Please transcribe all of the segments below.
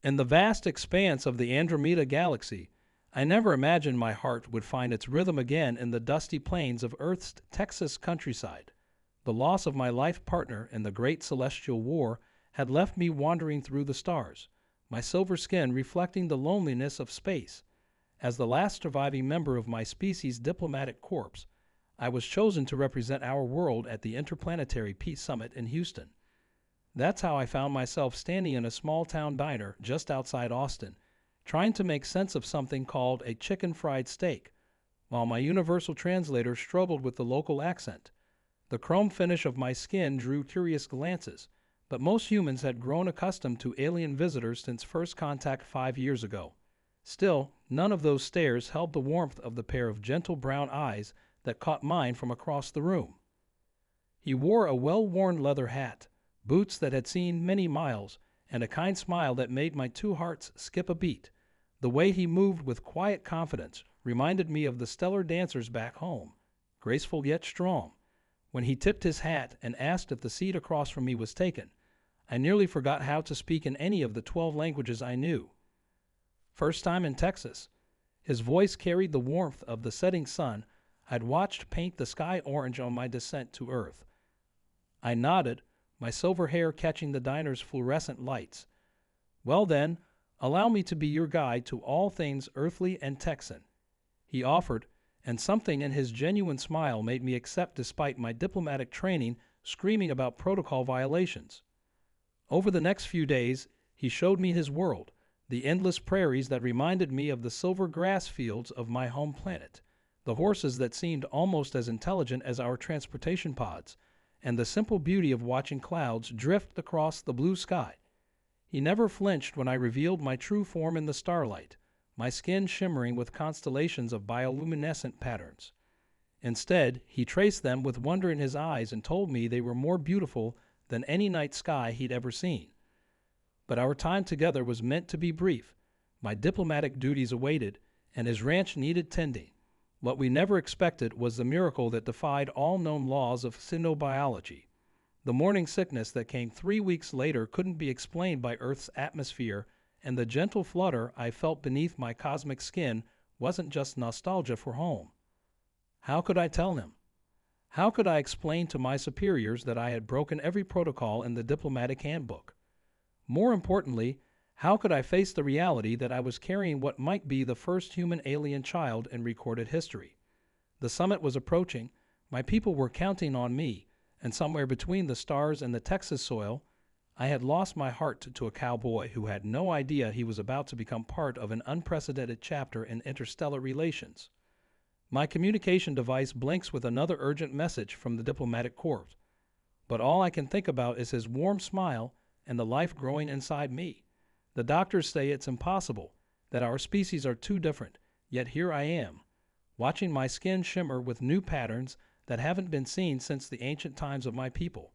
In the vast expanse of the Andromeda Galaxy, I never imagined my heart would find its rhythm again in the dusty plains of Earth's Texas countryside. The loss of my life partner in the Great Celestial War had left me wandering through the stars, my silver skin reflecting the loneliness of space. As the last surviving member of my species' diplomatic corps, I was chosen to represent our world at the Interplanetary Peace Summit in Houston. That's how I found myself standing in a small-town diner just outside Austin, trying to make sense of something called a chicken fried steak, while my universal translator struggled with the local accent. The chrome finish of my skin drew curious glances, but most humans had grown accustomed to alien visitors since first contact 5 years ago. Still, none of those stares held the warmth of the pair of gentle brown eyes that caught mine from across the room. He wore a well-worn leather hat, boots that had seen many miles, and a kind smile that made my two hearts skip a beat. The way he moved with quiet confidence reminded me of the stellar dancers back home, graceful yet strong. When he tipped his hat and asked if the seat across from me was taken, I nearly forgot how to speak in any of the 12 languages I knew. First time in Texas, his voice carried the warmth of the setting sun I'd watched paint the sky orange on my descent to Earth. I nodded, my silver hair catching the diner's fluorescent lights. "Well then, allow me to be your guide to all things earthly and Texan," he offered, and something in his genuine smile made me accept despite my diplomatic training screaming about protocol violations. Over the next few days, he showed me his world, the endless prairies that reminded me of the silver grass fields of my home planet, the horses that seemed almost as intelligent as our transportation pods, and the simple beauty of watching clouds drift across the blue sky. He never flinched when I revealed my true form in the starlight, my skin shimmering with constellations of bioluminescent patterns. Instead, he traced them with wonder in his eyes and told me they were more beautiful than any night sky he'd ever seen. But our time together was meant to be brief. My diplomatic duties awaited, and his ranch needed tending. What we never expected was the miracle that defied all known laws of cynobiology. The morning sickness that came 3 weeks later couldn't be explained by Earth's atmosphere, and the gentle flutter I felt beneath my cosmic skin wasn't just nostalgia for home. How could I tell him? How could I explain to my superiors that I had broken every protocol in the diplomatic handbook? More importantly, how could I face the reality that I was carrying what might be the first human-alien child in recorded history? The summit was approaching, my people were counting on me, and somewhere between the stars and the Texas soil, I had lost my heart to a cowboy who had no idea he was about to become part of an unprecedented chapter in interstellar relations. My communication device blinks with another urgent message from the diplomatic corps, but all I can think about is his warm smile and the life growing inside me. The doctors say it's impossible, that our species are too different, yet here I am, watching my skin shimmer with new patterns that haven't been seen since the ancient times of my people.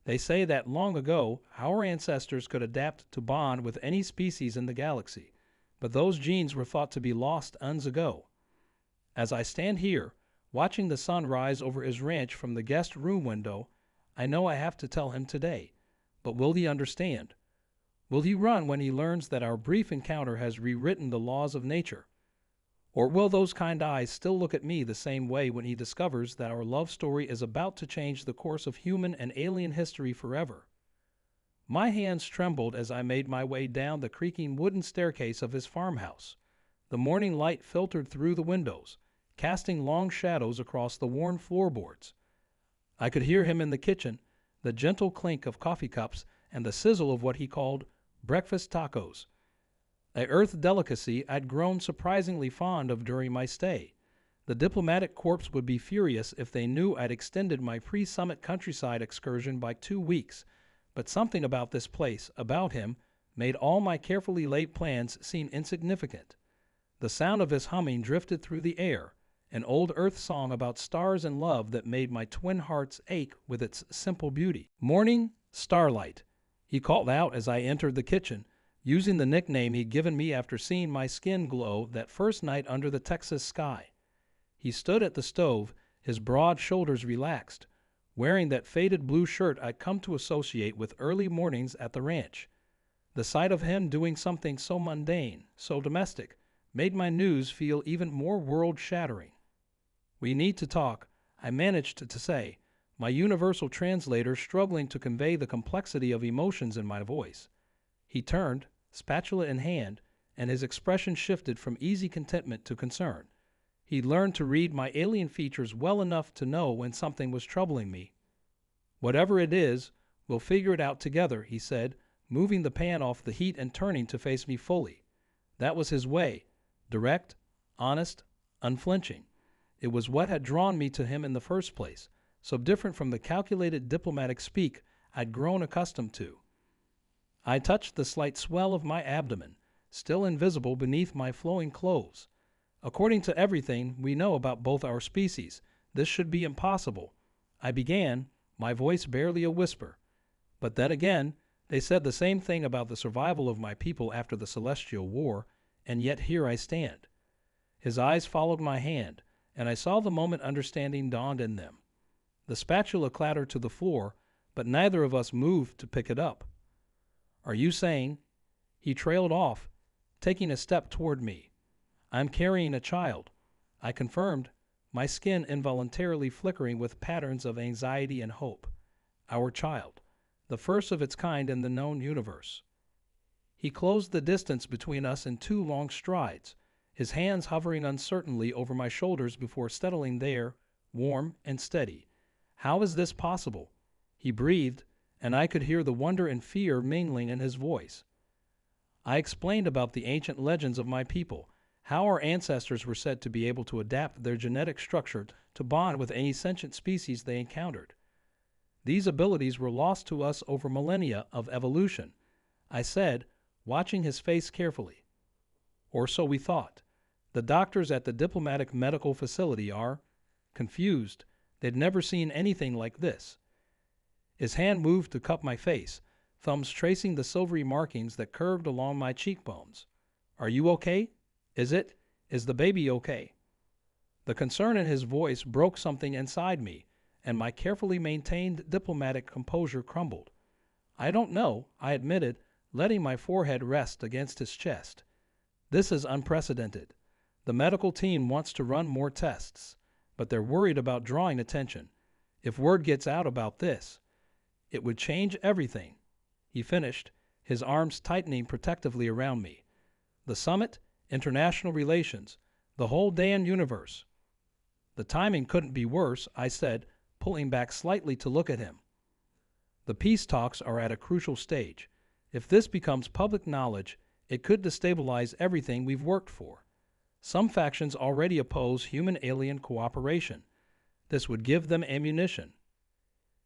They say that long ago, our ancestors could adapt to bond with any species in the galaxy, but those genes were thought to be lost eons ago. As I stand here, watching the sun rise over his ranch from the guest room window, I know I have to tell him today, but will he understand? Will he run when he learns that our brief encounter has rewritten the laws of nature? Or will those kind eyes still look at me the same way when he discovers that our love story is about to change the course of human and alien history forever? My hands trembled as I made my way down the creaking wooden staircase of his farmhouse. The morning light filtered through the windows, casting long shadows across the worn floorboards. I could hear him in the kitchen, the gentle clink of coffee cups and the sizzle of what he called breakfast tacos, a Earth delicacy I'd grown surprisingly fond of during my stay. The diplomatic corps would be furious if they knew I'd extended my pre-summit countryside excursion by 2 weeks, but something about this place, about him, made all my carefully laid plans seem insignificant. The sound of his humming drifted through the air, an old Earth song about stars and love that made my twin hearts ache with its simple beauty. "Morning, Starlight," he called out as I entered the kitchen, using the nickname he'd given me after seeing my skin glow that first night under the Texas sky. He stood at the stove, his broad shoulders relaxed, wearing that faded blue shirt I'd come to associate with early mornings at the ranch. The sight of him doing something so mundane, so domestic, made my news feel even more world-shattering. "We need to talk," I managed to say, my universal translator struggling to convey the complexity of emotions in my voice. He turned, spatula in hand, and his expression shifted from easy contentment to concern. He'd learned to read my alien features well enough to know when something was troubling me. "Whatever it is, we'll figure it out together," he said, moving the pan off the heat and turning to face me fully. That was his way, direct, honest, unflinching. It was what had drawn me to him in the first place, so different from the calculated diplomatic speak I'd grown accustomed to. I touched the slight swell of my abdomen, still invisible beneath my flowing clothes. "According to everything we know about both our species, this should be impossible," I began, my voice barely a whisper. "But then again, they said the same thing about the survival of my people after the Celestial War, and yet here I stand." His eyes followed my hand, and I saw the moment understanding dawned in them. The spatula clattered to the floor, but neither of us moved to pick it up. "Are you saying—" He trailed off, taking a step toward me. "I'm carrying a child," I confirmed, my skin involuntarily flickering with patterns of anxiety and hope. "Our child, the first of its kind in the known universe." He closed the distance between us in 2 long strides, his hands hovering uncertainly over my shoulders before settling there, warm and steady. "How is this possible?" he breathed, and I could hear the wonder and fear mingling in his voice. I explained about the ancient legends of my people, how our ancestors were said to be able to adapt their genetic structure to bond with any sentient species they encountered. These abilities were lost to us over millennia of evolution, I said, watching his face carefully. "Or so we thought. The doctors at the diplomatic medical facility are confused. They'd never seen anything like this." His hand moved to cup my face, thumbs tracing the silvery markings that curved along my cheekbones. "Are you okay? Is the baby okay?" The concern in his voice broke something inside me, and my carefully maintained diplomatic composure crumbled. "I don't know," I admitted, letting my forehead rest against his chest. "This is unprecedented. The medical team wants to run more tests, but they're worried about drawing attention. If word gets out about this, it would change everything," he finished, his arms tightening protectively around me. "The summit, international relations, the whole damn universe." "The timing couldn't be worse," I said, pulling back slightly to look at him. "The peace talks are at a crucial stage. If this becomes public knowledge, it could destabilize everything we've worked for. Some factions already oppose human-alien cooperation. This would give them ammunition."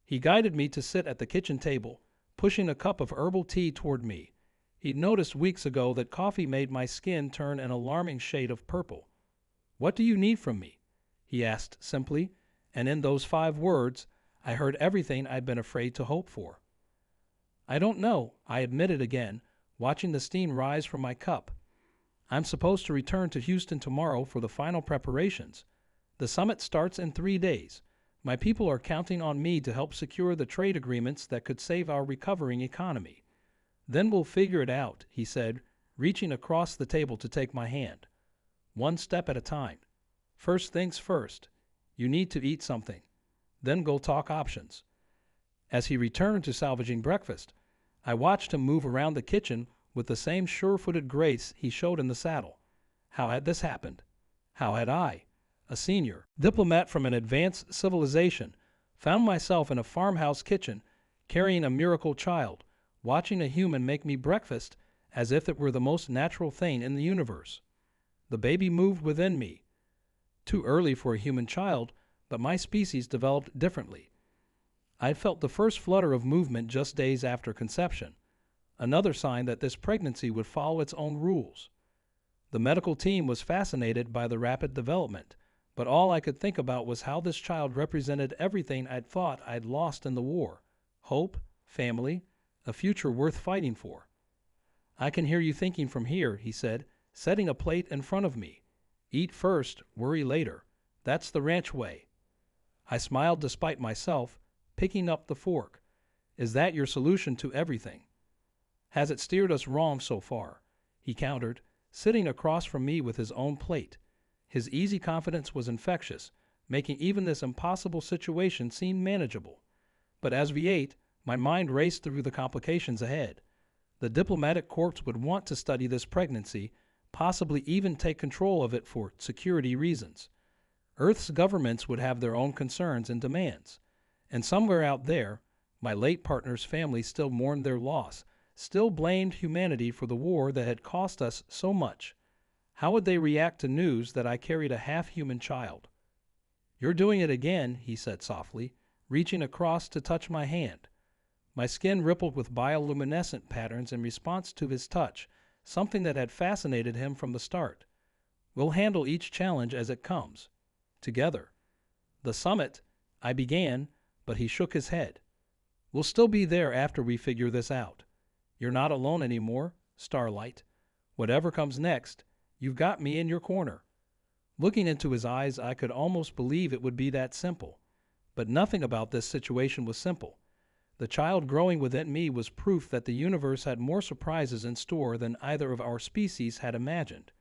He guided me to sit at the kitchen table, pushing a cup of herbal tea toward me. He'd noticed weeks ago that coffee made my skin turn an alarming shade of purple. "What do you need from me?" he asked simply, and in those 5 words, I heard everything I'd been afraid to hope for. "I don't know," I admitted again, watching the steam rise from my cup. "I'm supposed to return to Houston tomorrow for the final preparations. The summit starts in 3 days. My people are counting on me to help secure the trade agreements that could save our recovering economy. Then we'll figure it out," he said, reaching across the table to take my hand. "One step at a time. First things first. You need to eat something. Then go talk options." As he returned to salvaging breakfast, I watched him move around the kitchen with the same sure-footed grace he showed in the saddle. How had this happened? How had I, a senior diplomat from an advanced civilization, found myself in a farmhouse kitchen, carrying a miracle child, watching a human make me breakfast as if it were the most natural thing in the universe? The baby moved within me. Too early for a human child, but my species developed differently. I'd felt the first flutter of movement just days after conception, another sign that this pregnancy would follow its own rules. The medical team was fascinated by the rapid development, but all I could think about was how this child represented everything I'd thought I'd lost in the war: hope, family, a future worth fighting for. "I can hear you thinking from here," he said, setting a plate in front of me. "Eat first, worry later. That's the ranch way." I smiled despite myself, picking up the fork. "Is that your solution to everything?" Has it steered us wrong so far? He countered, sitting across from me with his own plate. His easy confidence was infectious, making even this impossible situation seem manageable. But as we ate, my mind raced through the complications ahead. The diplomatic corps would want to study this pregnancy, possibly even take control of it for security reasons. Earth's governments would have their own concerns and demands. And somewhere out there, my late partner's family still mourned their loss, still blamed humanity for the war that had cost us so much. How would they react to news that I carried a half-human child? "You're doing it again," he said softly, reaching across to touch my hand. My skin rippled with bioluminescent patterns in response to his touch, something that had fascinated him from the start. "We'll handle each challenge as it comes. Together." "The summit," I began, but he shook his head. "We'll still be there after we figure this out. You're not alone anymore, Starlight. Whatever comes next, you've got me in your corner." Looking into his eyes, I could almost believe it would be that simple. But nothing about this situation was simple. The child growing within me was proof that the universe had more surprises in store than either of our species had imagined.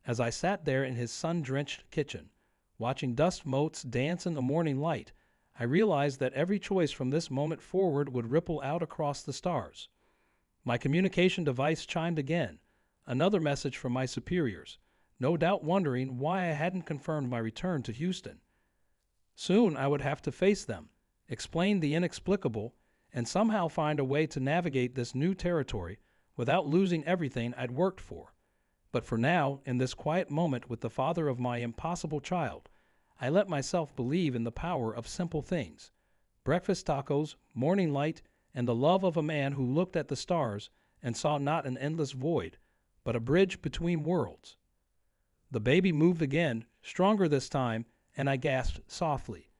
As I sat there in his sun-drenched kitchen, watching dust motes dance in the morning light, I realized that every choice from this moment forward would ripple out across the stars. My communication device chimed again, another message from my superiors, no doubt wondering why I hadn't confirmed my return to Houston. Soon I would have to face them, explain the inexplicable, and somehow find a way to navigate this new territory without losing everything I'd worked for. But for now, in this quiet moment with the father of my impossible child, I let myself believe in the power of simple things: breakfast tacos, morning light, and the love of a man who looked at the stars and saw not an endless void, but a bridge between worlds. The baby moved again, stronger this time, and I gasped softly.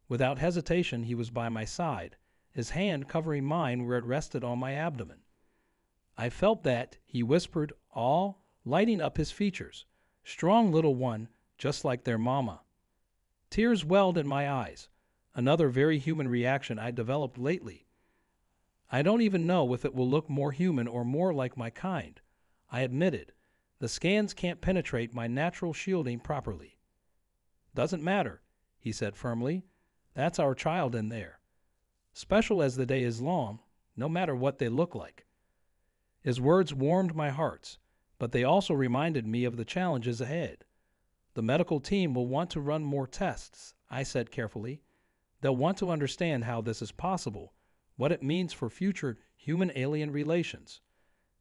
Without hesitation, he was by my side, his hand covering mine where it rested on my abdomen. "I felt that," he whispered, all lighting up his features. "Strong little one, just like their mama." Tears welled in my eyes, another very human reaction I developed lately. "I don't even know if it will look more human or more like my kind," I admitted. "The scans can't penetrate my natural shielding properly." "Doesn't matter," he said firmly. "That's our child in there. Special as the day is long, no matter what they look like." His words warmed my hearts, but they also reminded me of the challenges ahead. "The medical team will want to run more tests," I said carefully. "They'll want to understand how this is possible, what it means for future human-alien relations."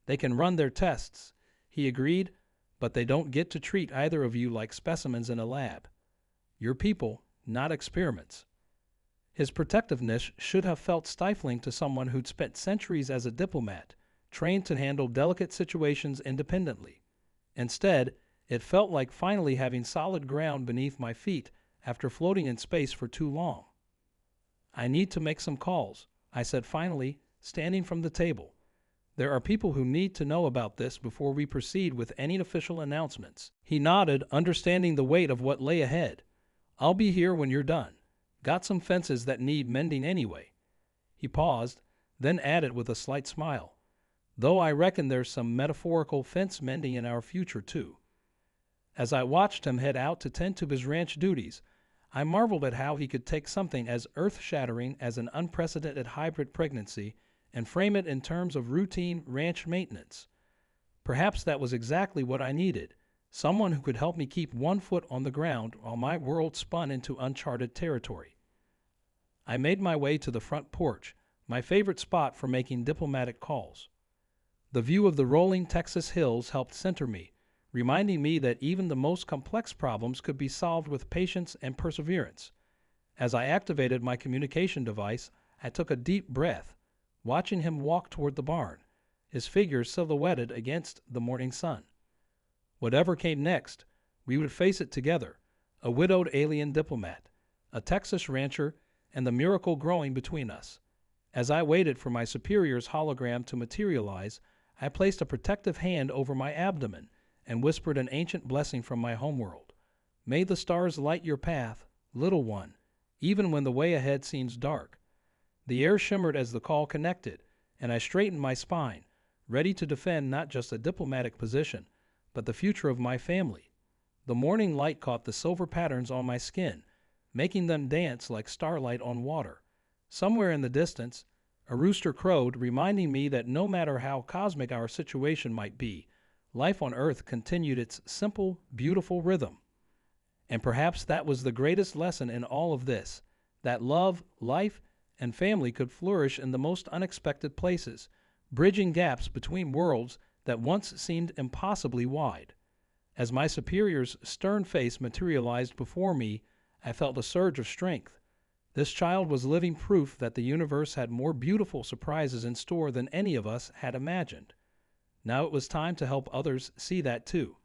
"They can run their tests," he agreed, "but they don't get to treat either of you like specimens in a lab. You're people, not experiments." His protectiveness should have felt stifling to someone who'd spent centuries as a diplomat, trained to handle delicate situations independently. Instead, it felt like finally having solid ground beneath my feet after floating in space for too long. "I need to make some calls," I said finally, standing from the table. "There are people who need to know about this before we proceed with any official announcements." He nodded, understanding the weight of what lay ahead. "I'll be here when you're done. Got some fences that need mending anyway." He paused, then added with a slight smile, "Though I reckon there's some metaphorical fence mending in our future too." As I watched him head out to tend to his ranch duties, I marveled at how he could take something as earth-shattering as an unprecedented hybrid pregnancy and frame it in terms of routine ranch maintenance. Perhaps that was exactly what I needed, someone who could help me keep one foot on the ground while my world spun into uncharted territory. I made my way to the front porch, my favorite spot for making diplomatic calls. The view of the rolling Texas hills helped center me, reminding me that even the most complex problems could be solved with patience and perseverance. As I activated my communication device, I took a deep breath, watching him walk toward the barn, his figure silhouetted against the morning sun. Whatever came next, we would face it together, a widowed alien diplomat, a Texas rancher, and the miracle growing between us. As I waited for my superior's hologram to materialize, I placed a protective hand over my abdomen and whispered an ancient blessing from my homeworld. "May the stars light your path, little one, even when the way ahead seems dark." The air shimmered as the call connected, and I straightened my spine, ready to defend not just a diplomatic position, but the future of my family. The morning light caught the silver patterns on my skin, making them dance like starlight on water. Somewhere in the distance, a rooster crowed, reminding me that no matter how cosmic our situation might be, life on Earth continued its simple, beautiful rhythm. And perhaps that was the greatest lesson in all of this, that love, life, and family could flourish in the most unexpected places, bridging gaps between worlds that once seemed impossibly wide. As my superior's stern face materialized before me, I felt a surge of strength. This child was living proof that the universe had more beautiful surprises in store than any of us had imagined. Now it was time to help others see that too.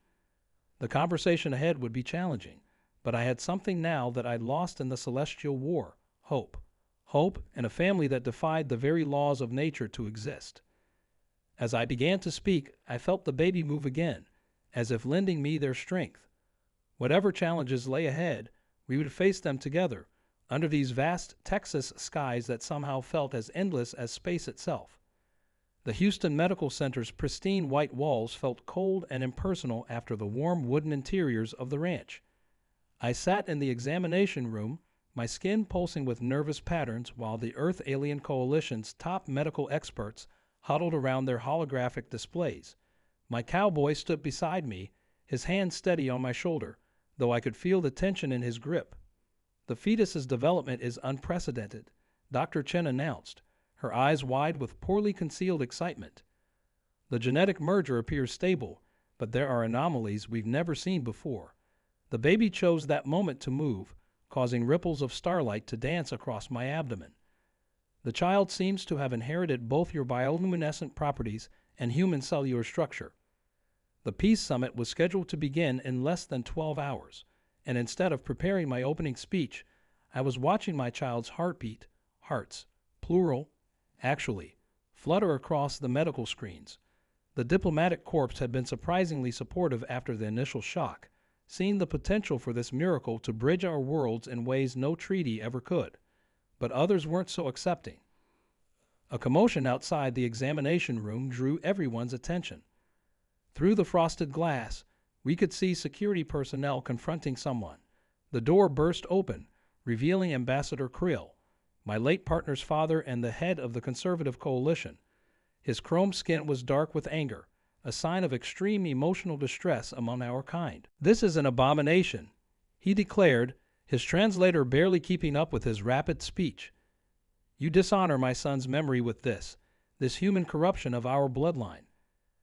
The conversation ahead would be challenging, but I had something now that I'd lost in the celestial war: hope. Hope and a family that defied the very laws of nature to exist. As I began to speak, I felt the baby move again, as if lending me their strength. Whatever challenges lay ahead, we would face them together, under these vast Texas skies that somehow felt as endless as space itself. The Houston Medical Center's pristine white walls felt cold and impersonal after the warm wooden interiors of the ranch. I sat in the examination room, my skin pulsing with nervous patterns, while the Earth Alien Coalition's top medical experts huddled around their holographic displays. My cowboy stood beside me, his hand steady on my shoulder, though I could feel the tension in his grip. "The fetus's development is unprecedented," Dr. Chen announced, her eyes wide with poorly concealed excitement. "The genetic merger appears stable, but there are anomalies we've never seen before." The baby chose that moment to move, causing ripples of starlight to dance across my abdomen. "The child seems to have inherited both your bioluminescent properties and human cellular structure." The Peace Summit was scheduled to begin in less than 12 hours, and instead of preparing my opening speech, I was watching my child's heartbeat, hearts, plural, actually, flutter across the medical screens. The diplomatic corps had been surprisingly supportive after the initial shock, seeing the potential for this miracle to bridge our worlds in ways no treaty ever could. But others weren't so accepting. A commotion outside the examination room drew everyone's attention. Through the frosted glass, we could see security personnel confronting someone. The door burst open, revealing Ambassador Krill, my late partner's father and the head of the conservative coalition. His chrome skin was dark with anger, a sign of extreme emotional distress among our kind. "This is an abomination," he declared, his translator barely keeping up with his rapid speech. "You dishonor my son's memory with this human corruption of our bloodline."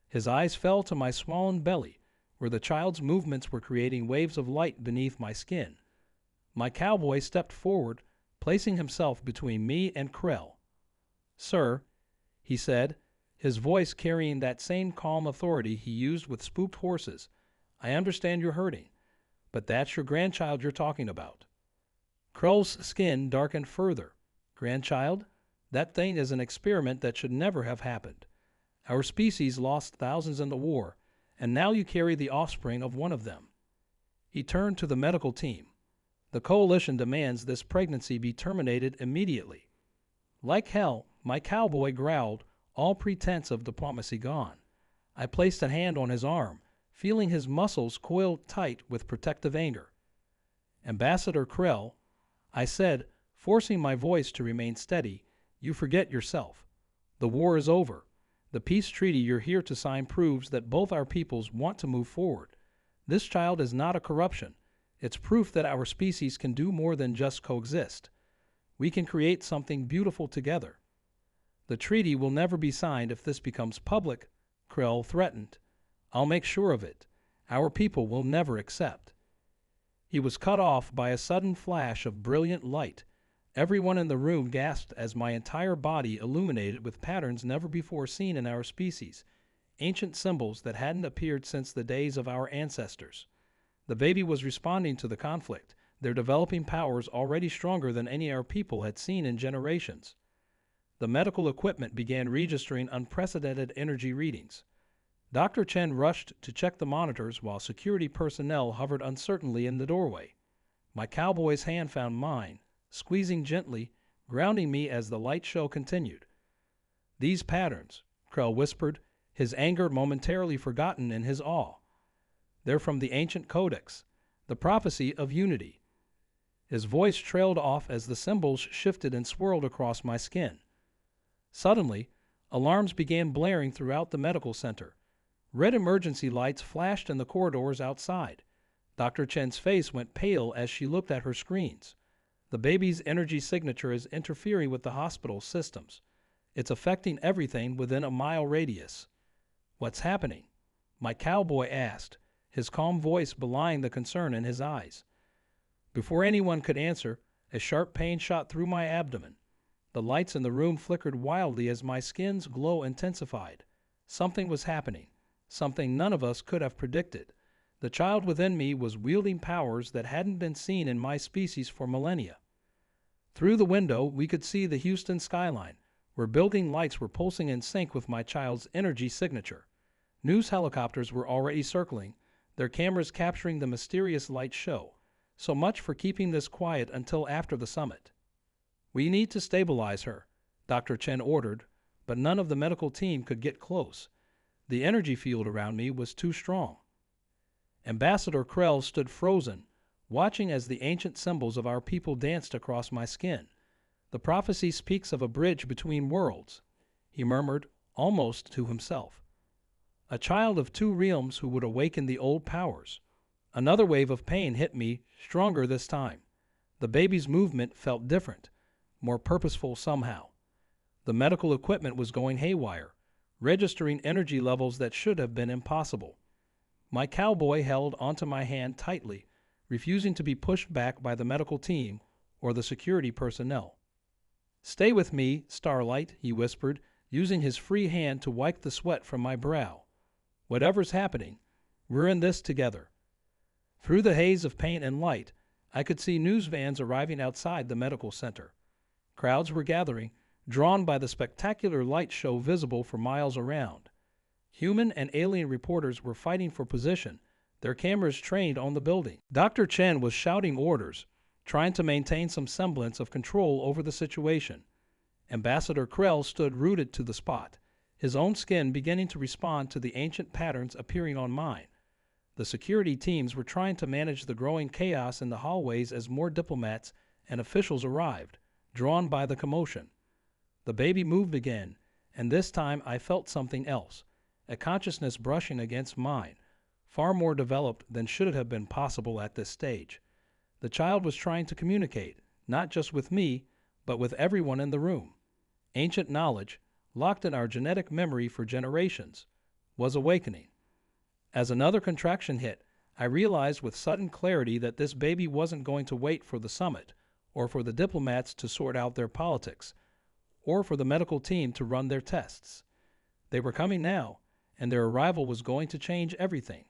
His eyes fell to my swollen belly, where the child's movements were creating waves of light beneath my skin. My cowboy stepped forward, placing himself between me and Krell. "Sir," he said, his voice carrying that same calm authority he used with spooked horses, "I understand you're hurting, but that's your grandchild you're talking about." Krell's skin darkened further. "Grandchild? That thing is an experiment that should never have happened. Our species lost thousands in the war, and now you carry the offspring of one of them." He turned to the medical team. "The coalition demands this pregnancy be terminated immediately." Like hell, my cowboy growled, all pretense of diplomacy gone. I placed a hand on his arm, feeling his muscles coiled tight with protective anger. "Ambassador Krell," I said, forcing my voice to remain steady, "you forget yourself. The war is over. The peace treaty you're here to sign proves that both our peoples want to move forward. This child is not a corruption. It's proof that our species can do more than just coexist. We can create something beautiful together. The treaty will never be signed if this becomes public," Krell threatened. "I'll make sure of it. Our people will never accept." He was cut off by a sudden flash of brilliant light. Everyone in the room gasped as my entire body illuminated with patterns never before seen in our species, ancient symbols that hadn't appeared since the days of our ancestors. The baby was responding to the conflict, their developing powers already stronger than any our people had seen in generations. The medical equipment began registering unprecedented energy readings. Dr. Chen rushed to check the monitors while security personnel hovered uncertainly in the doorway. My cowboy's hand found mine, squeezing gently, grounding me as the light show continued. "These patterns," Krell whispered, his anger momentarily forgotten in his awe. "They're from the ancient codex, the prophecy of unity." His voice trailed off as the symbols shifted and swirled across my skin. Suddenly, alarms began blaring throughout the medical center. Red emergency lights flashed in the corridors outside. Dr. Chen's face went pale as she looked at her screens. The baby's energy signature is interfering with the hospital systems. It's affecting everything within a mile radius. "What's happening?" my cowboy asked, his calm voice belying the concern in his eyes. Before anyone could answer, a sharp pain shot through my abdomen. The lights in the room flickered wildly as my skin's glow intensified. Something was happening, something none of us could have predicted. The child within me was wielding powers that hadn't been seen in my species for millennia. Through the window, we could see the Houston skyline, where building lights were pulsing in sync with my child's energy signature. News helicopters were already circling, their cameras capturing the mysterious light show. So much for keeping this quiet until after the summit. "We need to stabilize her," Dr. Chen ordered, but none of the medical team could get close. The energy field around me was too strong. Ambassador Krell stood frozen, watching as the ancient symbols of our people danced across my skin. "The prophecy speaks of a bridge between worlds," he murmured, almost to himself. "A child of two realms who would awaken the old powers." Another wave of pain hit me, stronger this time. The baby's movement felt different, more purposeful somehow. The medical equipment was going haywire, registering energy levels that should have been impossible. My cowboy held onto my hand tightly, refusing to be pushed back by the medical team or the security personnel. "Stay with me, Starlight," he whispered, using his free hand to wipe the sweat from my brow. "Whatever's happening, we're in this together." Through the haze of paint and light, I could see news vans arriving outside the medical center. Crowds were gathering, drawn by the spectacular light show visible for miles around. Human and alien reporters were fighting for position, their cameras trained on the building. Dr. Chen was shouting orders, trying to maintain some semblance of control over the situation. Ambassador Krell stood rooted to the spot, his own skin beginning to respond to the ancient patterns appearing on mine. The security teams were trying to manage the growing chaos in the hallways as more diplomats and officials arrived, drawn by the commotion. The baby moved again, and this time I felt something else, a consciousness brushing against mine, far more developed than should have been possible at this stage. The child was trying to communicate, not just with me, but with everyone in the room. Ancient knowledge, locked in our genetic memory for generations, was awakening. As another contraction hit, I realized with sudden clarity that this baby wasn't going to wait for the summit, or for the diplomats to sort out their politics, or for the medical team to run their tests. They were coming now, and their arrival was going to change everything.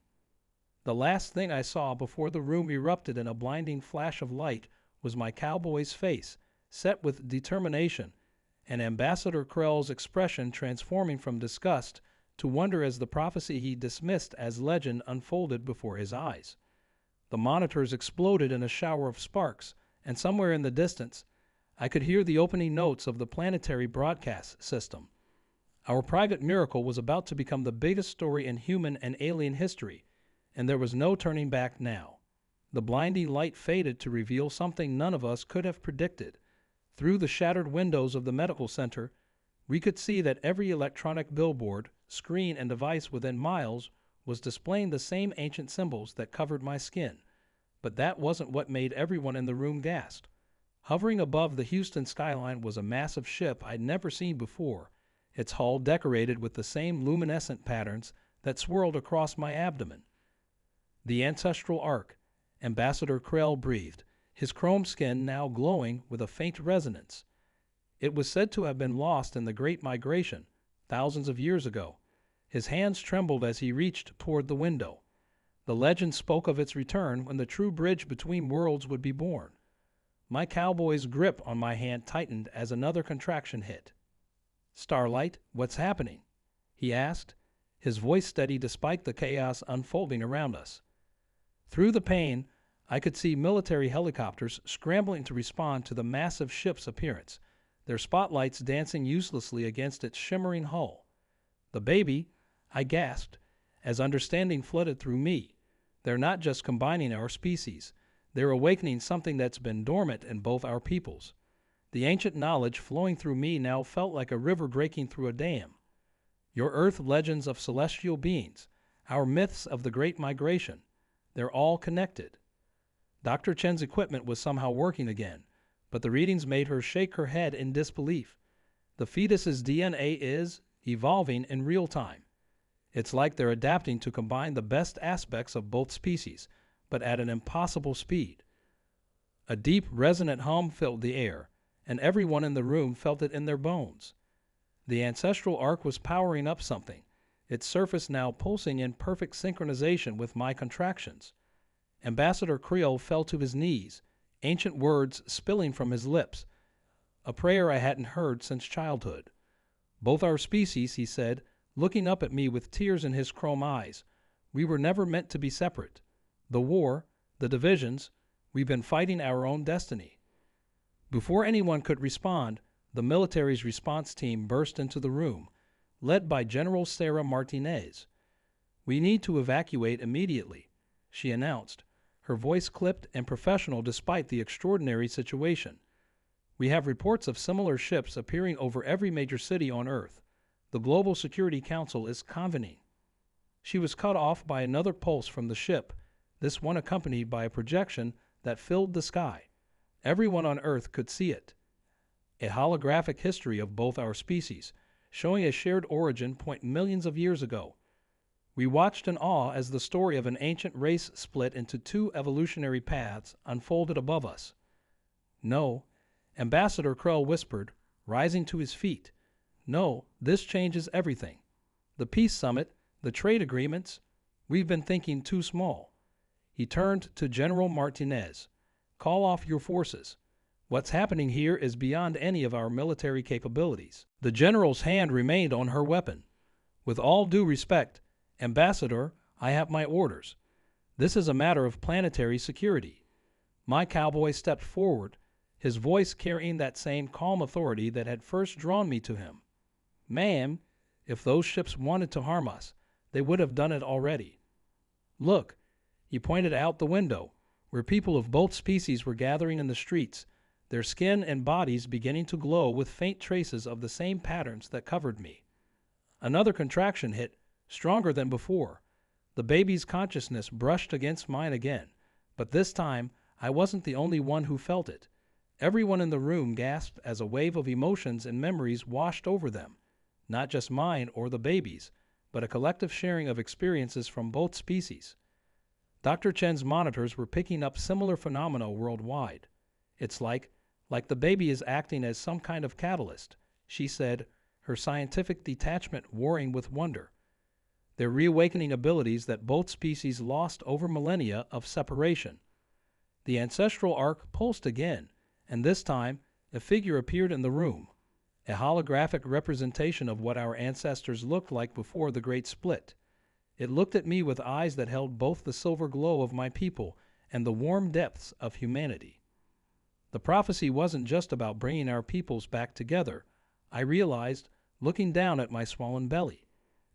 The last thing I saw before the room erupted in a blinding flash of light was my cowboy's face, set with determination, and Ambassador Krell's expression transforming from disgust to wonder as the prophecy he dismissed as legend unfolded before his eyes. The monitors exploded in a shower of sparks, and somewhere in the distance, I could hear the opening notes of the planetary broadcast system. Our private miracle was about to become the biggest story in human and alien history, and there was no turning back now. The blinding light faded to reveal something none of us could have predicted. Through the shattered windows of the medical center, we could see that every electronic billboard, screen, and device within miles was displaying the same ancient symbols that covered my skin. But that wasn't what made everyone in the room gasp. Hovering above the Houston skyline was a massive ship I'd never seen before, its hull decorated with the same luminescent patterns that swirled across my abdomen. "The ancestral ark," Ambassador Krell breathed, his chrome skin now glowing with a faint resonance. "It was said to have been lost in the Great Migration, thousands of years ago." His hands trembled as he reached toward the window. The legend spoke of its return when the true bridge between worlds would be born. My cowboy's grip on my hand tightened as another contraction hit. "Starlight, what's happening?" he asked, his voice steady despite the chaos unfolding around us. Through the pain, I could see military helicopters scrambling to respond to the massive ship's appearance, their spotlights dancing uselessly against its shimmering hull. The baby, I gasped, as understanding flooded through me. They're not just combining our species. They're awakening something that's been dormant in both our peoples. The ancient knowledge flowing through me now felt like a river breaking through a dam. Your Earth legends of celestial beings, our myths of the Great Migration, they're all connected. Dr. Chen's equipment was somehow working again, but the readings made her shake her head in disbelief. The fetus's DNA is evolving in real time. It's like they're adapting to combine the best aspects of both species, but at an impossible speed. A deep, resonant hum filled the air, and everyone in the room felt it in their bones. The ancestral arc was powering up something, its surface now pulsing in perfect synchronization with my contractions. Ambassador Creel fell to his knees, ancient words spilling from his lips, a prayer I hadn't heard since childhood. Both our species, he said, looking up at me with tears in his chrome eyes. We were never meant to be separate. The war, the divisions, we've been fighting our own destiny. Before anyone could respond, the military's response team burst into the room, led by General Sarah Martinez. "We need to evacuate immediately," she announced, her voice clipped and professional despite the extraordinary situation. "We have reports of similar ships appearing over every major city on Earth. The Global Security Council is convening." She was cut off by another pulse from the ship, this one accompanied by a projection that filled the sky. Everyone on Earth could see it. A holographic history of both our species, showing a shared origin point millions of years ago. We watched in awe as the story of an ancient race split into two evolutionary paths unfolded above us. "No," Ambassador Krell whispered, rising to his feet. "No, this changes everything. The peace summit, the trade agreements, we've been thinking too small." He turned to General Martinez. "Call off your forces. What's happening here is beyond any of our military capabilities." The general's hand remained on her weapon. "With all due respect, Ambassador, I have my orders. This is a matter of planetary security." My cowboy stepped forward, his voice carrying that same calm authority that had first drawn me to him. "Ma'am, if those ships wanted to harm us, they would have done it already. Look," he pointed out the window, where people of both species were gathering in the streets, their skin and bodies beginning to glow with faint traces of the same patterns that covered me. Another contraction hit, stronger than before. The baby's consciousness brushed against mine again, but this time I wasn't the only one who felt it. Everyone in the room gasped as a wave of emotions and memories washed over them, not just mine or the baby's, but a collective sharing of experiences from both species. Dr. Chen's monitors were picking up similar phenomena worldwide. "It's like the baby is acting as some kind of catalyst," she said, her scientific detachment warring with wonder. "They're reawakening abilities that both species lost over millennia of separation." The ancestral arc pulsed again, and this time a figure appeared in the room, a holographic representation of what our ancestors looked like before the Great Split. It looked at me with eyes that held both the silver glow of my people and the warm depths of humanity. The prophecy wasn't just about bringing our peoples back together, I realized, looking down at my swollen belly.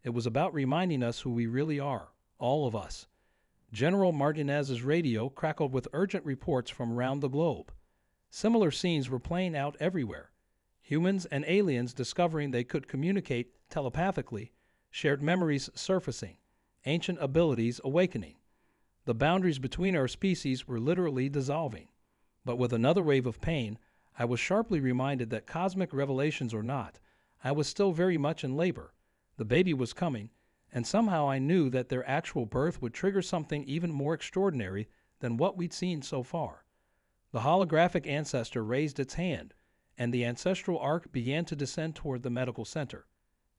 It was about reminding us who we really are, all of us. General Martinez's radio crackled with urgent reports from around the globe. Similar scenes were playing out everywhere. Humans and aliens discovering they could communicate telepathically, shared memories surfacing, ancient abilities awakening. The boundaries between our species were literally dissolving. But with another wave of pain, I was sharply reminded that cosmic revelations or not, I was still very much in labor. The baby was coming, and somehow I knew that their actual birth would trigger something even more extraordinary than what we'd seen so far. The holographic ancestor raised its hand, and the ancestral arc began to descend toward the medical center.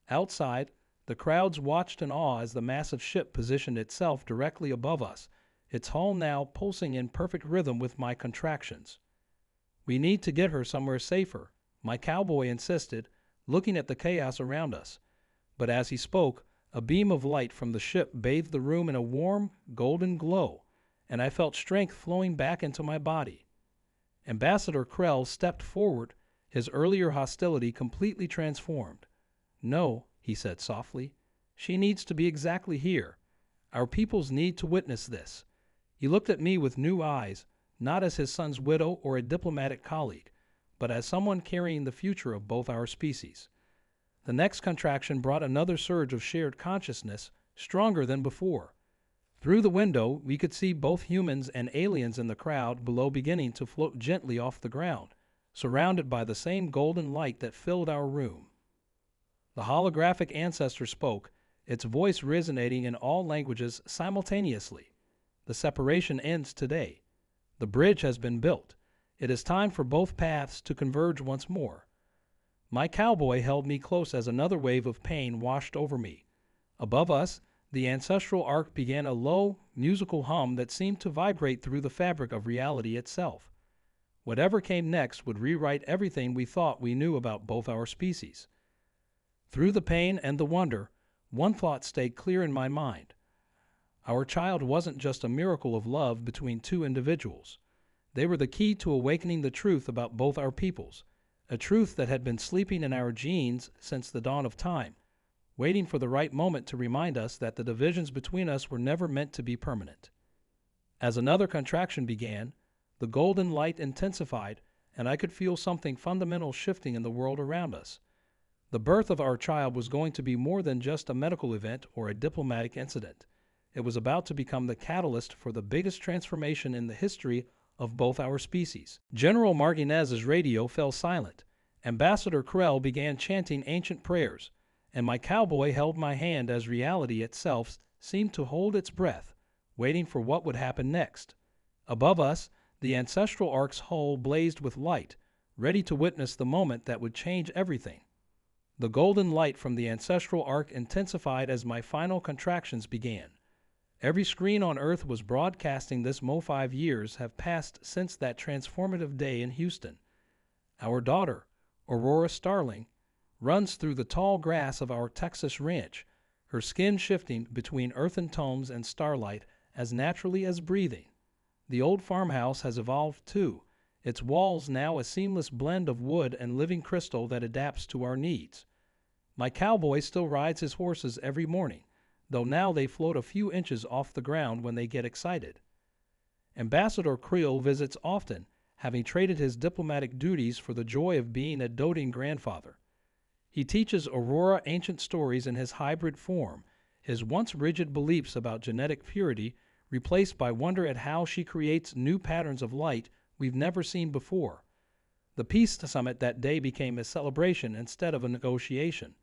Outside, the crowds watched in awe as the massive ship positioned itself directly above us, its hull now pulsing in perfect rhythm with my contractions. "We need to get her somewhere safer," my cowboy insisted, looking at the chaos around us. But as he spoke, a beam of light from the ship bathed the room in a warm, golden glow, and I felt strength flowing back into my body. Ambassador Krell stepped forward, his earlier hostility completely transformed. "No," he said softly. She needs to be exactly here. Our peoples need to witness this." He looked at me with new eyes, not as his son's widow or a diplomatic colleague, but as someone carrying the future of both our species. The next contraction brought another surge of shared consciousness, stronger than before. Through the window, we could see both humans and aliens in the crowd below beginning to float gently off the ground, surrounded by the same golden light that filled our room. The holographic ancestor spoke, its voice resonating in all languages simultaneously. "The separation ends today. The bridge has been built. It is time for both paths to converge once more." My cowboy held me close as another wave of pain washed over me. Above us, the ancestral arc began a low, musical hum that seemed to vibrate through the fabric of reality itself. Whatever came next would rewrite everything we thought we knew about both our species. Through the pain and the wonder, one thought stayed clear in my mind. Our child wasn't just a miracle of love between two individuals. They were the key to awakening the truth about both our peoples, a truth that had been sleeping in our genes since the dawn of time, waiting for the right moment to remind us that the divisions between us were never meant to be permanent. As another contraction began, the golden light intensified, and I could feel something fundamental shifting in the world around us. The birth of our child was going to be more than just a medical event or a diplomatic incident. It was about to become the catalyst for the biggest transformation in the history of both our species. General Martinez's radio fell silent. Ambassador Krell began chanting ancient prayers, and my cowboy held my hand as reality itself seemed to hold its breath, waiting for what would happen next. Above us, the ancestral ark's hull blazed with light, ready to witness the moment that would change everything. The golden light from the ancestral arc intensified as my final contractions began. Every screen on Earth was broadcasting this. 5 years have passed since that transformative day in Houston. Our daughter, Aurora Starling, runs through the tall grass of our Texas ranch, her skin shifting between earthen tones and starlight as naturally as breathing. The old farmhouse has evolved too, its walls now a seamless blend of wood and living crystal that adapts to our needs. My cowboy still rides his horses every morning, though now they float a few inches off the ground when they get excited. Ambassador Creel visits often, having traded his diplomatic duties for the joy of being a doting grandfather. He teaches Aurora ancient stories in his hybrid form, his once rigid beliefs about genetic purity replaced by wonder at how she creates new patterns of light we've never seen before. The peace summit that day became a celebration instead of a negotiation.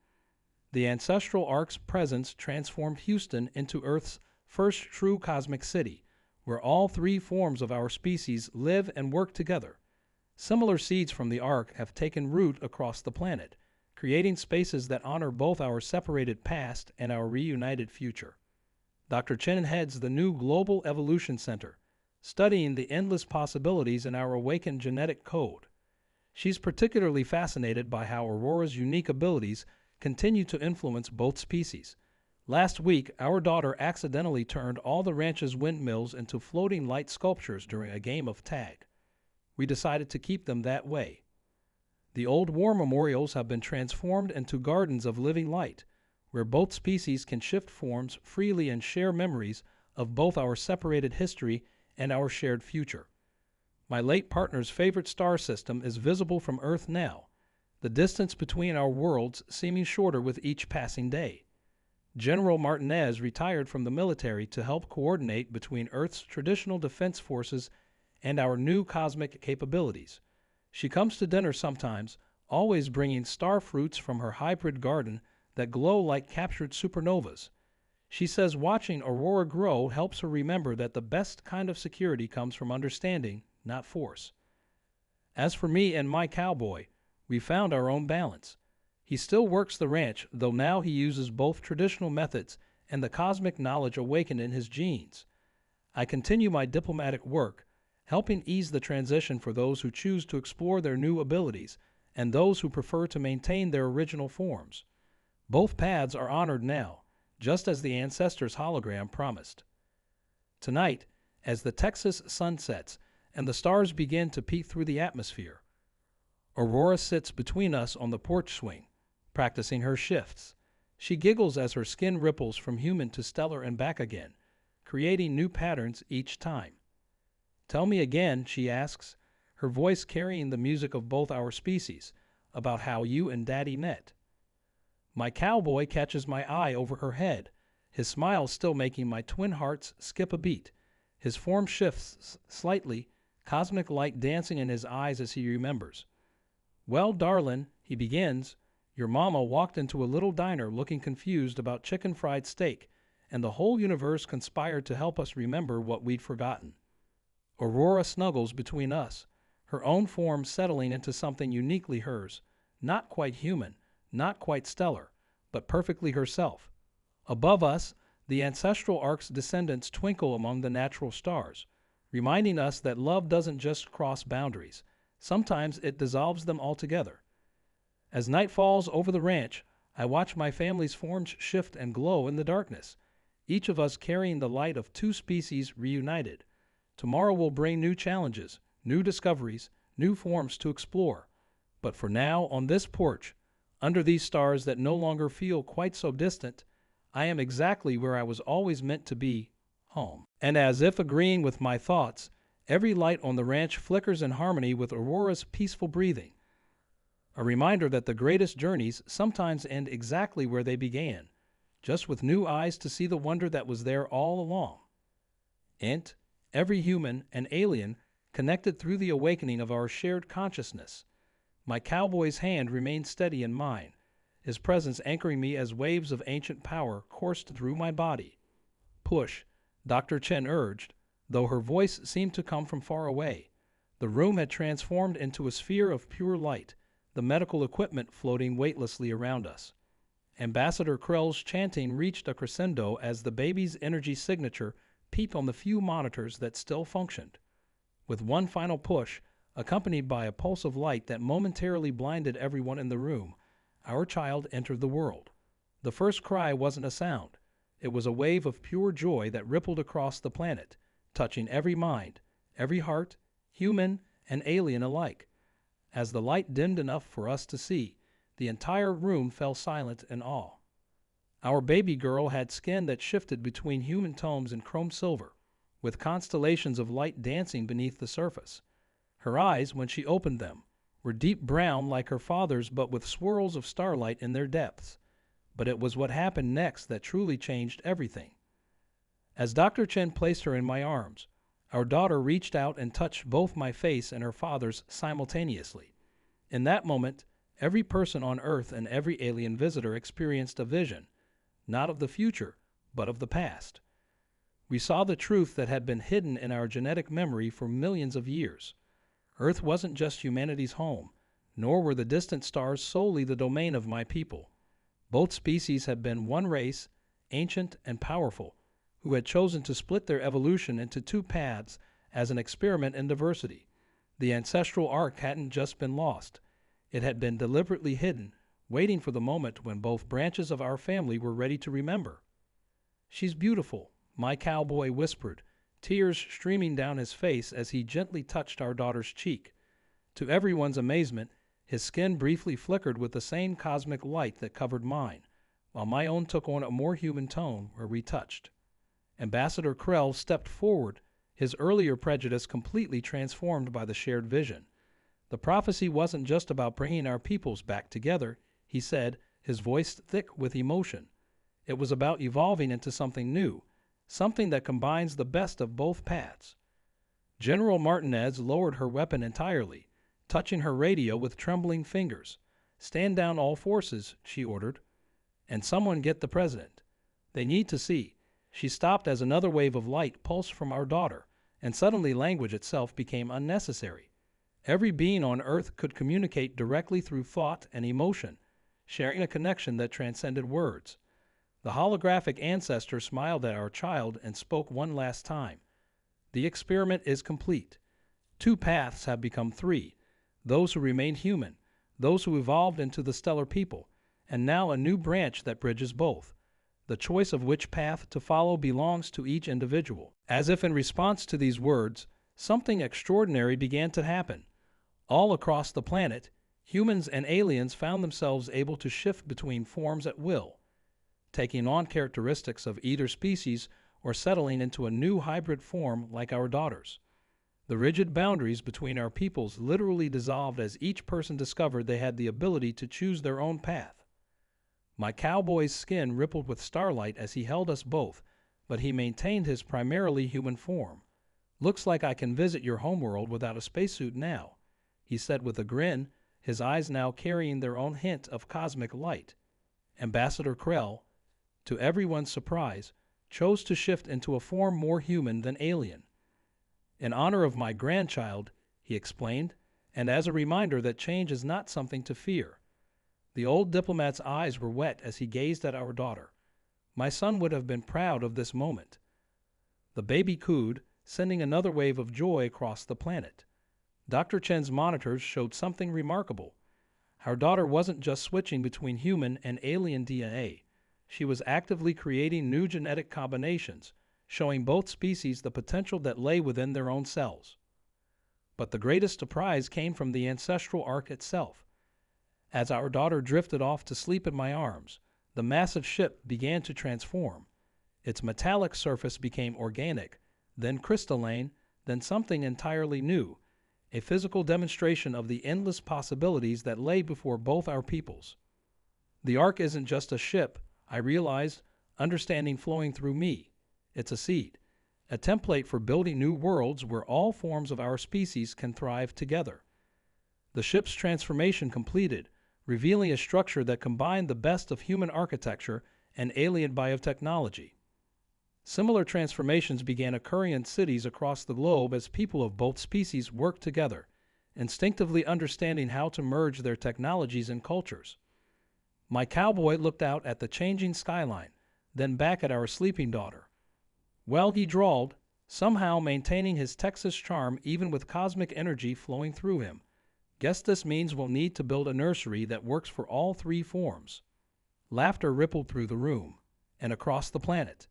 The ancestral ark's presence transformed Houston into Earth's first true cosmic city, where all three forms of our species live and work together. Similar seeds from the ark have taken root across the planet, creating spaces that honor both our separated past and our reunited future. Dr. Chen heads the new Global Evolution Center, studying the endless possibilities in our awakened genetic code. She's particularly fascinated by how Aurora's unique abilities continue to influence both species. Last week, our daughter accidentally turned all the ranch's windmills into floating light sculptures during a game of tag. We decided to keep them that way. The old war memorials have been transformed into gardens of living light, where both species can shift forms freely and share memories of both our separated history and our shared future. My late partner's favorite star system is visible from Earth now, the distance between our worlds seeming shorter with each passing day. General Martinez retired from the military to help coordinate between Earth's traditional defense forces and our new cosmic capabilities. She comes to dinner sometimes, always bringing star fruits from her hybrid garden that glow like captured supernovas. She says watching Aurora grow helps her remember that the best kind of security comes from understanding, not force. As for me and my cowboy, we found our own balance. He still works the ranch, though now he uses both traditional methods and the cosmic knowledge awakened in his genes. I continue my diplomatic work, helping ease the transition for those who choose to explore their new abilities and those who prefer to maintain their original forms. Both paths are honored now, just as the ancestors' hologram promised. Tonight, as the Texas sun sets and the stars begin to peek through the atmosphere, Aurora sits between us on the porch swing, practicing her shifts. She giggles as her skin ripples from human to stellar and back again, creating new patterns each time. Tell me again, she asks, her voice carrying the music of both our species, about how you and Daddy met. My cowboy catches my eye over her head, his smile still making my twin hearts skip a beat. His form shifts slightly, cosmic light dancing in his eyes as he remembers. Well, darlin', he begins, your mama walked into a little diner looking confused about chicken fried steak, and the whole universe conspired to help us remember what we'd forgotten. Aurora snuggles between us, her own form settling into something uniquely hers, not quite human, not quite stellar, but perfectly herself. Above us, the ancestral Orcs' descendants twinkle among the natural stars, reminding us that love doesn't just cross boundaries. Sometimes it dissolves them altogether. As night falls over the ranch, I watch my family's forms shift and glow in the darkness, each of us carrying the light of two species reunited. Tomorrow will bring new challenges, new discoveries, new forms to explore. But for now, on this porch, under these stars that no longer feel quite so distant, I am exactly where I was always meant to be, home. And as if agreeing with my thoughts, every light on the ranch flickers in harmony with Aurora's peaceful breathing. A reminder that the greatest journeys sometimes end exactly where they began, just with new eyes to see the wonder that was there all along. And every human and alien connected through the awakening of our shared consciousness. My cowboy's hand remained steady in mine, his presence anchoring me as waves of ancient power coursed through my body. Push, Dr. Chen urged, though her voice seemed to come from far away. The room had transformed into a sphere of pure light, the medical equipment floating weightlessly around us. Ambassador Krell's chanting reached a crescendo as the baby's energy signature peeped on the few monitors that still functioned. With one final push, accompanied by a pulse of light that momentarily blinded everyone in the room, our child entered the world. The first cry wasn't a sound. It was a wave of pure joy that rippled across the planet, touching every mind, every heart, human and alien alike. As the light dimmed enough for us to see, the entire room fell silent in awe. Our baby girl had skin that shifted between human tones and chrome silver, with constellations of light dancing beneath the surface. Her eyes, when she opened them, were deep brown like her father's but with swirls of starlight in their depths. But it was what happened next that truly changed everything. As Dr. Chen placed her in my arms, our daughter reached out and touched both my face and her father's simultaneously. In that moment, every person on Earth and every alien visitor experienced a vision, not of the future, but of the past. We saw the truth that had been hidden in our genetic memory for millions of years. Earth wasn't just humanity's home, nor were the distant stars solely the domain of my people. Both species had been one race, ancient and powerful, who had chosen to split their evolution into two paths as an experiment in diversity. The ancestral arc hadn't just been lost. It had been deliberately hidden, waiting for the moment when both branches of our family were ready to remember. "She's beautiful," my cowboy whispered, tears streaming down his face as he gently touched our daughter's cheek. To everyone's amazement, his skin briefly flickered with the same cosmic light that covered mine, while my own took on a more human tone where we touched. Ambassador Krell stepped forward, his earlier prejudice completely transformed by the shared vision. The prophecy wasn't just about bringing our peoples back together, he said, his voice thick with emotion. It was about evolving into something new, something that combines the best of both paths. General Martinez lowered her weapon entirely, touching her radio with trembling fingers. "Stand down all forces," she ordered. "And someone get the president. They need to see." She stopped as another wave of light pulsed from our daughter, and suddenly language itself became unnecessary. Every being on Earth could communicate directly through thought and emotion, sharing a connection that transcended words. The holographic ancestor smiled at our child and spoke one last time. "The experiment is complete. Two paths have become three, those who remained human, those who evolved into the stellar people, and now a new branch that bridges both. The choice of which path to follow belongs to each individual." As if in response to these words, something extraordinary began to happen. All across the planet, humans and aliens found themselves able to shift between forms at will. taking on characteristics of either species or settling into a new hybrid form like our daughters. The rigid boundaries between our peoples literally dissolved as each person discovered they had the ability to choose their own path. My cowboy's skin rippled with starlight as he held us both, but he maintained his primarily human form. "Looks like I can visit your homeworld without a spacesuit now," he said with a grin, his eyes now carrying their own hint of cosmic light. Ambassador Krell, to everyone's surprise, chose to shift into a form more human than alien. "In honor of my grandchild," he explained, "and as a reminder that change is not something to fear." The old diplomat's eyes were wet as he gazed at our daughter. My son would have been proud of this moment. The baby cooed, sending another wave of joy across the planet. Dr. Chen's monitors showed something remarkable. Our daughter wasn't just switching between human and alien DNA. She was actively creating new genetic combinations, showing both species the potential that lay within their own cells. But the greatest surprise came from the ancestral ark itself. As our daughter drifted off to sleep in my arms, the massive ship began to transform. Its metallic surface became organic, then crystalline, then something entirely new, a physical demonstration of the endless possibilities that lay before both our peoples. The ark isn't just a ship, I realized, understanding flowing through me. It's a seed, a template for building new worlds where all forms of our species can thrive together. The ship's transformation completed, revealing a structure that combined the best of human architecture and alien biotechnology. Similar transformations began occurring in cities across the globe as people of both species worked together, instinctively understanding how to merge their technologies and cultures. My cowboy looked out at the changing skyline, then back at our sleeping daughter. "Well," he drawled, somehow maintaining his Texas charm even with cosmic energy flowing through him, "guess this means we'll need to build a nursery that works for all three forms." Laughter rippled through the room and across the planet.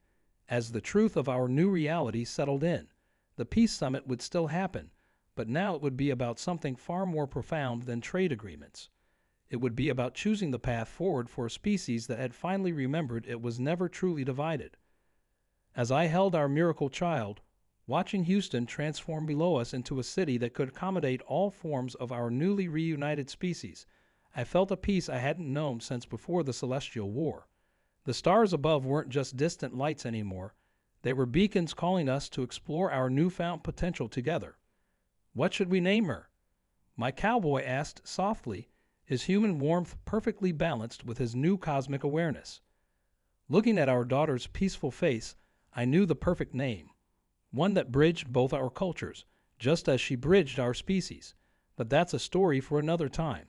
As the truth of our new reality settled in, the peace summit would still happen, but now it would be about something far more profound than trade agreements. It would be about choosing the path forward for a species that had finally remembered it was never truly divided. As I held our miracle child, watching Houston transform below us into a city that could accommodate all forms of our newly reunited species, I felt a peace I hadn't known since before the Celestial War. The stars above weren't just distant lights anymore. They were beacons calling us to explore our newfound potential together. "What should we name her?" my cowboy asked softly, his human warmth perfectly balanced with his new cosmic awareness. Looking at our daughter's peaceful face, I knew the perfect name. One that bridged both our cultures, just as she bridged our species. But that's a story for another time.